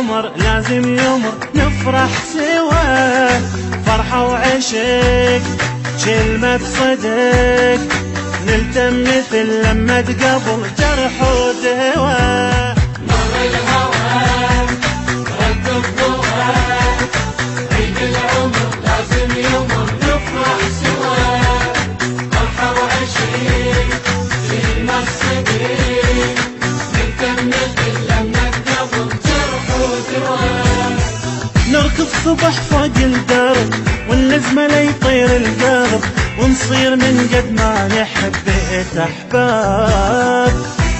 العمر لازم يمر نفرح سوا، فرحة وعشق كلمة صدق، نلتم مثل لما قبل جرح ودوا. مر الهوى رد الضوء، عيد العمر لازم يمر نفرح سوا، فرحة وعشق كلمة صدق، نلتم مثل لما قبل جرح ودوا. نركض صبح فوق الدرب والنجمة لا يطير القلب، ونصير من قد ما نحب بقيت أحباب،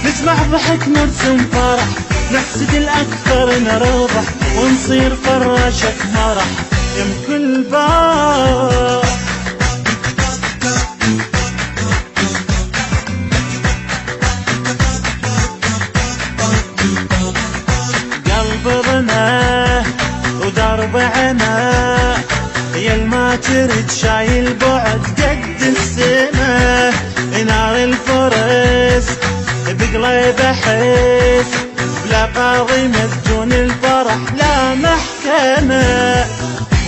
نجمع ضحك نرسم فرح، نحسد الأكثر نربح، ونصير فراشة مرح يم كل باب. قلب ضنا ودرب عنا، يل ما ترد شايل بعد قد السما، نار الفرس بقلب احس، بلا قاضي مسجون الفرح لا محكمة.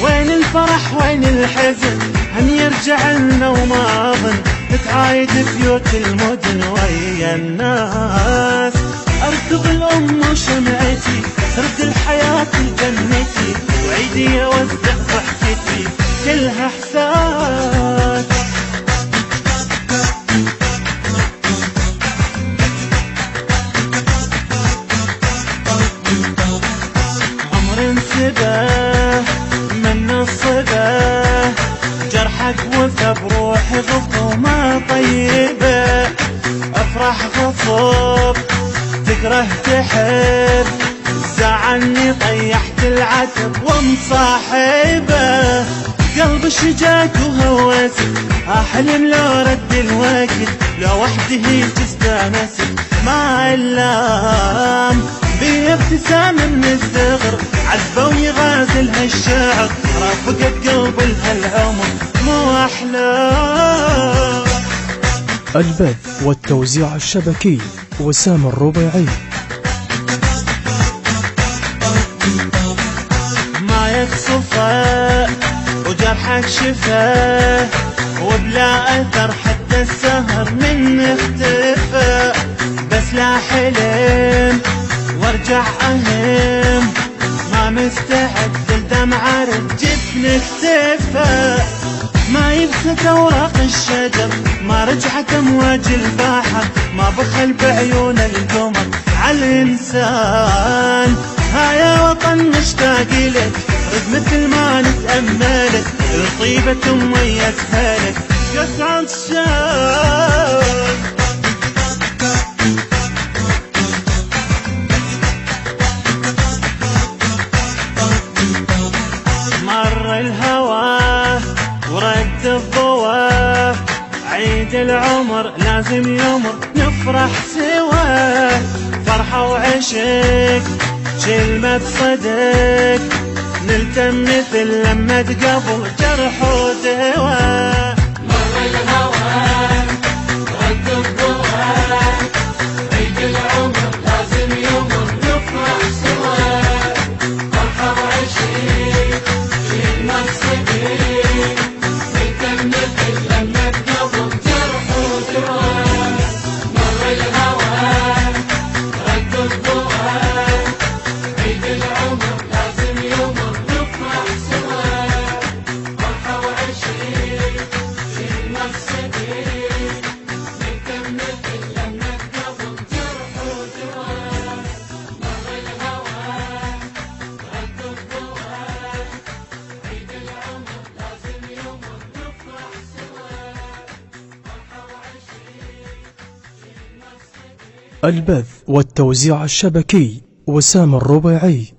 وين الفرح وين الحزن هن يرجع لنا وما اظن، نتعايد بيوت المدن ويا الناس، اركض الام وشمعتي رد الحياة لجنتي، وعيدي اوزع ضحكتي كلها احساس. عمر انسبه من الصبا، جرحك وفى بروح غصومة طيبة، افرح غصب تكره تحب، زعلني طيحت العتب ومصاحبه، قلب شجاك وهوسك احلم لو رد الوقت، لو وحده تستانست ما اللام، بيه ابتسام من الصغر عذبه ويغازل هالشعر، رافقت قلب الهالعمر مو احلام. البث والتوزيع الشبكي وسام الربيعي. ما يقصفه وجرحك شفاه، وبلا اثر حتى السهر من اختفى، بس لا حلم وارجع اهم، ما مستعد للدمعة رجتني اكتفى، ما يبست اوراق الشجر ما رجعت امواج البحر، ما بخل بعيون القمر عالانسان، ها يا وطن مشتاق لك رد مثل ما نتأملك، الطيبة مميزها لك يسعد الشان. مر الهوى ورد الضوى، عيد العمر لازم يمر نفرح سوا، فرحة وعشق كلمة صدق، نلتم مثل لما قبل جرح ودوا. مر الهوى رد الضوء، عيد العمر لازم يمر نفرح سوا، فرحة وعشق كلمة صدق، نلتم مثل لما قبل جرح ودوا. مر الهوى رد الضوء، عيد العمر لازم يمر نفرح سوا، فرحة وعشق كلمة صدق، نلتم مثل لما قبل جرح ودوا. مر الهوى رد الضوء، عيد العمر لازم يمر نفرح سوا، فرحة وعشق كلمة صدق. البث والتوزيع الشبكي وسام الربيعي.